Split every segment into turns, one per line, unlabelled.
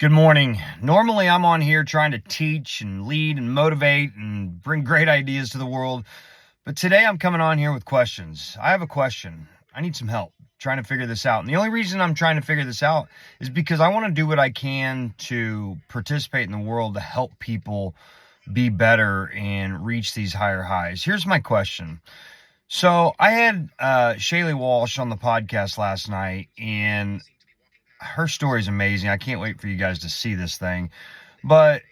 Good morning. Normally, I'm on here trying to teach and lead and motivate and bring great ideas to the world. But today, I'm coming on here with questions. I have a question. I need some help trying to figure this out. And the only reason I'm trying to figure this out is because I want to do what I can to participate in the world to help people be better and reach these higher highs. Here's my question. So I had Shaylee Walsh on the podcast last night, and her story is amazing. I can't wait for you guys to see this thing. But,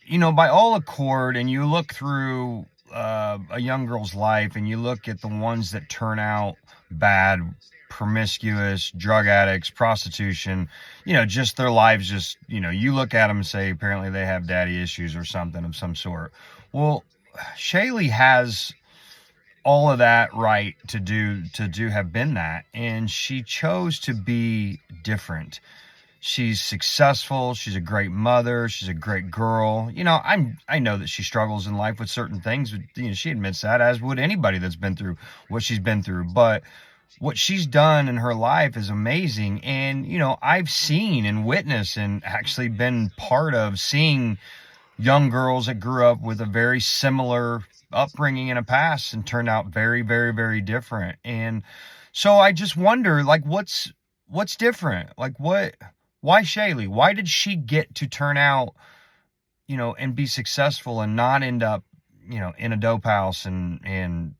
by all accord, and you look through a young girl's life and you look at the ones that turn out bad, promiscuous, drug addicts, prostitution, just their lives, you look at them and say, apparently they have daddy issues or something of some sort. Well, Shaylee has all of that right to have been that, and she chose to be different. She's successful, she's a great mother, she's a great girl. I know that she struggles in life with certain things, but she admits that, as would anybody that's been through what she's been through. But what she's done in her life is amazing. And I've seen and witnessed and actually been part of seeing young girls that grew up with a very similar upbringing in a past and turned out very, very, very different. And so I just wonder, what's different? Why Shaylee? Why did she get to turn out, and be successful and not end up, in a dope house and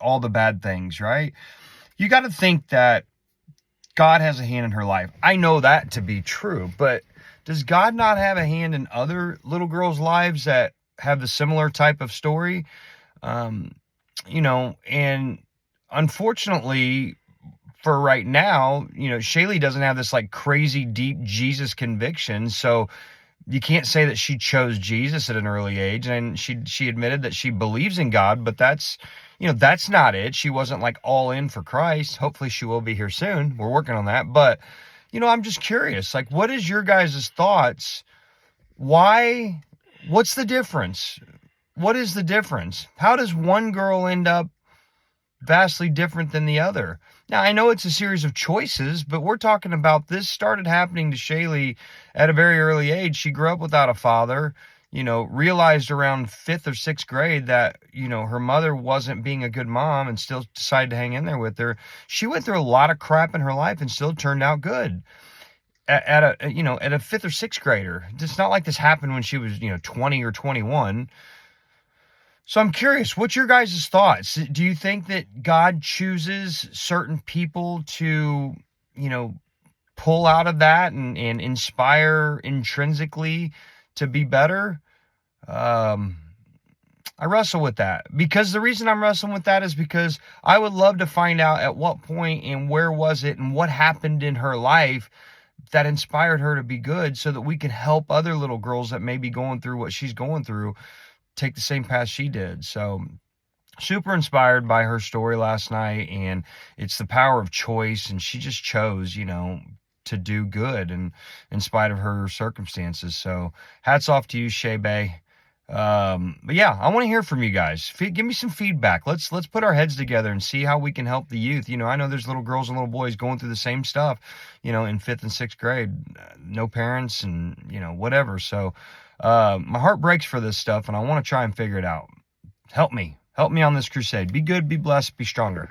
all the bad things, right? You got to think that God has a hand in her life. I know that to be true, but does God not have a hand in other little girls' lives that have the similar type of story? And unfortunately for right now, Shaylee doesn't have this crazy deep Jesus conviction. So you can't say that she chose Jesus at an early age. And she admitted that she believes in God, but that's not it. She wasn't all in for Christ. Hopefully she will be here soon. We're working on that. But, I'm just curious, what is your guys' thoughts? What's the difference? What is the difference? How does one girl end up vastly different than the other? Now, I know it's a series of choices, but we're talking about this started happening to Shaylee at a very early age. She grew up without a father, realized around 5th or 6th grade that, her mother wasn't being a good mom and still decided to hang in there with her. She went through a lot of crap in her life and still turned out good at a 5th or 6th grader. It's not like this happened when she was, 20 or 21. So I'm curious, what's your guys' thoughts? Do you think that God chooses certain people to, pull out of that and inspire intrinsically to be better? I wrestle with that, because the reason I'm wrestling with that is because I would love to find out at what point and where was it and what happened in her life that inspired her to be good, so that we can help other little girls that may be going through what she's going through take the same path she did. So super inspired by her story last night, and it's the power of choice, and she just chose, to do good and in spite of her circumstances. So hats off to you, Shay Bay. But yeah, I want to hear from you guys. Give me some feedback. Let's put our heads together and see how we can help the youth. I know there's little girls and little boys going through the same stuff, in 5th and 6th grade, no parents and, whatever. So, my heart breaks for this stuff, and I want to try and figure it out. Help me on this crusade. Be good, be blessed, be stronger.